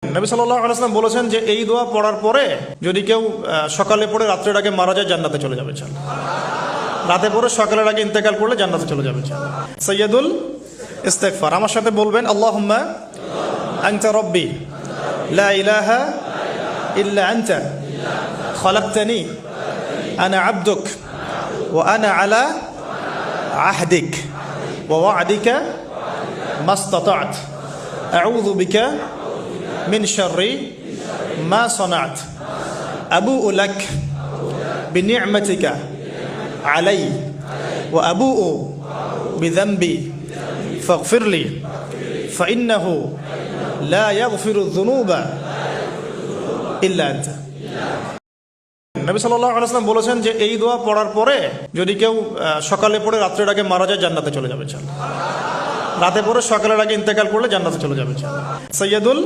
নবী সাল্লাল্লাহু আলাইহি ওয়াসাল্লাম বলেছেন যে এই দোয়া পড়ার পরে যদি কেউ সকালে পড়ে রাত্রের আগে মারা যায় জান্নাতে চলে যাবে ইনশাআল্লাহ। রাতে পড়ে সকালের আগে ইন্তেকাল করলে জান্নাতে চলে যাবে ইনশাআল্লাহ। সাইয়্যিদুল ইস্তিগফার, আমার সাথে বলবেন আল্লাহুম্মা আনতা রাব্বি লা ইলাহা ইল্লা আনতা খালাকতানি আনা আবদুক ওয়া আনা আলা আহদিক ওয়া ওয়া'দিকা মাসতাতা'ত আউযু বিকা মিন শাররি মা সানা'ত আবুউ লাক বিনি'মাতিকা আলাই ওয়া আবুউ বিযানবি ফাগফিরলি ফাইন্নাহু লা ইয়াগফিরুয যুনুবা ইল্লা আনতা। নবী সাল্লাল্লাহু আলাইহি ওয়াসাল্লাম বলেছেন যে এই দোয়া পড়ার পরে যদি কেউ সকালে পড়ে রাত্রের আগে মারা যায় জান্নাতে চলে যাবে ইনশাআল্লাহ। রাতে পড়ে সকালের আগে ইন্তেকাল করলে জান্নাতে চলে যাবে ইনশাআল্লাহ। সাইয়্যিদুল